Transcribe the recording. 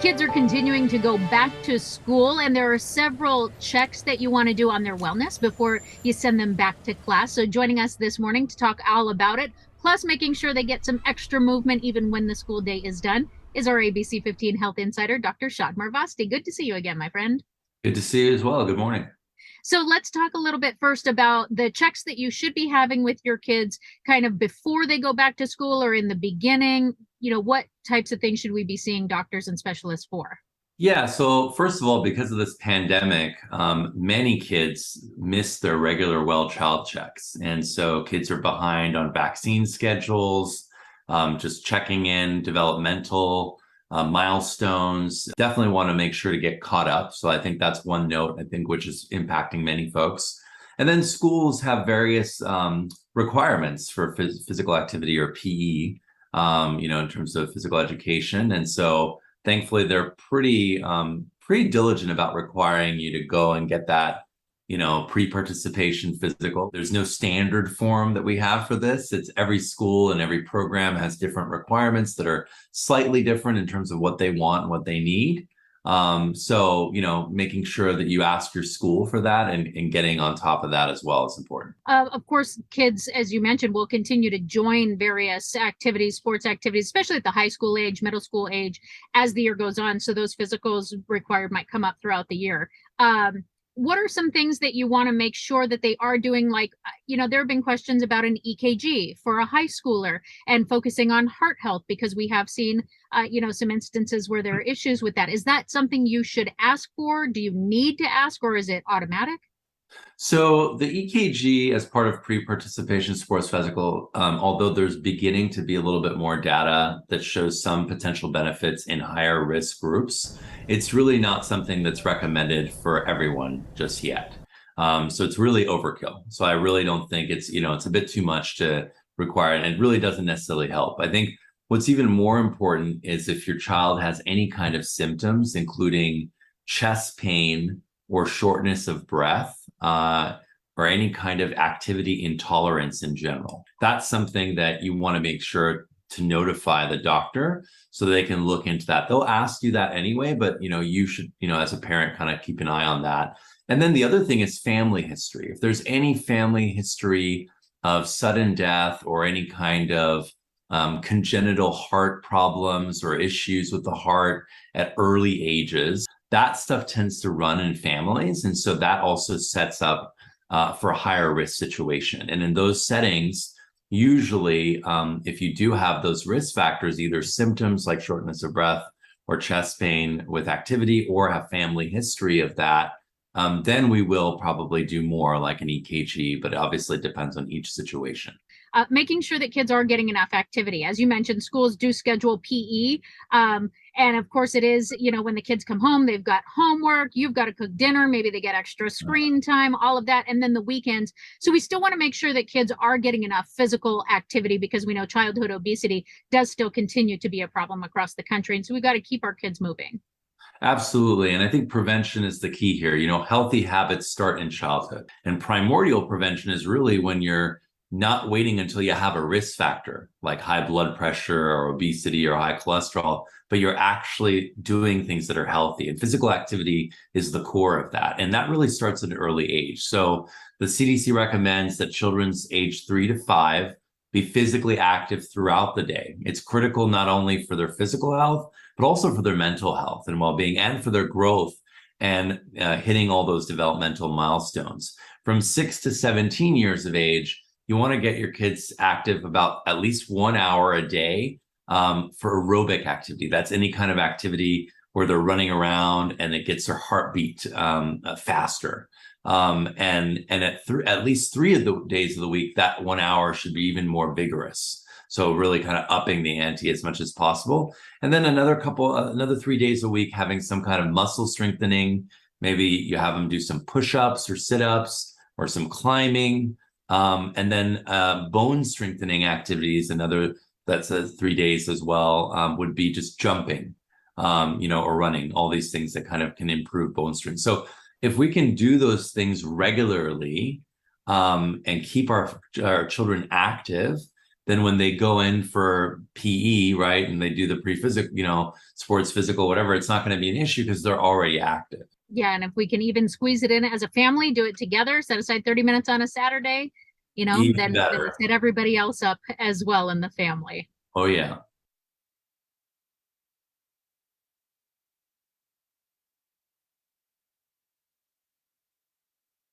Kids are continuing to go back to school, and there are several checks that you want to do on their wellness before you send them back to class. So, joining us this morning to talk all about it, plus making sure they get some extra movement even when the school day is done, is our ABC15 Health Insider, Dr. Shadmar Vasti. Good to see you again, my friend. Good to see you as well. Good morning. So let's talk a little bit first about the checks that you should be having with your kids kind of before they go back to school or in the beginning. What types of things should we be seeing doctors and specialists for? Yeah, so first of all, because of this pandemic, many kids miss their regular well child checks. And so kids are behind on vaccine schedules, just checking in developmental milestones. Definitely want to make sure to get caught up. So I think that's one note, I think, which is impacting many folks. And then schools have various requirements for physical activity or PE, in terms of physical education. And so thankfully they're pretty diligent about requiring you to go and get that pre-participation physical. There's no standard form that we have for this. It's every school and every program has different requirements that are slightly different in terms of what they want and what they need. So making sure that you ask your school for that and getting on top of that as well is important. Of course, kids, as you mentioned, will continue to join various activities, sports activities, especially at the high school age, middle school age, as the year goes on. So those physicals required might come up throughout the year. What are some things that you want to make sure that they are doing? Like, there have been questions about an EKG for a high schooler and focusing on heart health because we have seen, some instances where there are issues with that. Is that something you should ask for? Do you need to ask, or is it automatic? So the EKG as part of pre-participation sports physical, although there's beginning to be a little bit more data that shows some potential benefits in higher risk groups, it's really not something that's recommended for everyone just yet. So it's really overkill. So I really don't think it's a bit too much to require, and it really doesn't necessarily help. I think what's even more important is if your child has any kind of symptoms, including chest pain or shortness of breath, or any kind of activity intolerance in general. That's something that you want to make sure to notify the doctor so they can look into that. They'll ask you that anyway, but you should, as a parent, kind of keep an eye on that. And then the other thing is family history. If there's any family history of sudden death or any kind of congenital heart problems or issues with the heart at early ages, that stuff tends to run in families. And so that also sets up for a higher risk situation. And in those settings, usually, if you do have those risk factors, either symptoms like shortness of breath or chest pain with activity, or have family history of that, then we will probably do more like an EKG, but obviously it depends on each situation. Making sure that kids are getting enough activity. As you mentioned, schools do schedule PE. And of course, it is, when the kids come home, they've got homework, you've got to cook dinner, maybe they get extra screen time, all of that, and then the weekends. So we still want to make sure that kids are getting enough physical activity because we know childhood obesity does still continue to be a problem across the country. And so we've got to keep our kids moving. Absolutely. And I think prevention is the key here. Healthy habits start in childhood. And primordial prevention is really when you're not waiting until you have a risk factor like high blood pressure or obesity or high cholesterol, but you're actually doing things that are healthy. And physical activity is the core of that. And that really starts at an early age. So the CDC recommends that children's age 3 to 5 be physically active throughout the day. It's critical not only for their physical health, but also for their mental health and well-being and for their growth and hitting all those developmental milestones. From 6 to 17 years of age, you want to get your kids active about at least 1 hour a day for aerobic activity. That's any kind of activity where they're running around and it gets their heartbeat faster. And at least 3 of the days of the week, that 1 hour should be even more vigorous. So really kind of upping the ante as much as possible. And then another 3 days a week, having some kind of muscle strengthening. Maybe you have them do some push-ups or sit-ups or some climbing. And then bone strengthening activities, that's 3 days as well, would be just jumping, or running, all these things that kind of can improve bone strength. So if we can do those things regularly and keep our children active, then when they go in for PE, right, and they do the pre-physical, sports physical, whatever, it's not going to be an issue because they're already active. Yeah, and if we can even squeeze it in as a family, do it together, set aside 30 minutes on a Saturday, Even then better. set everybody else up as well in the family. Oh yeah.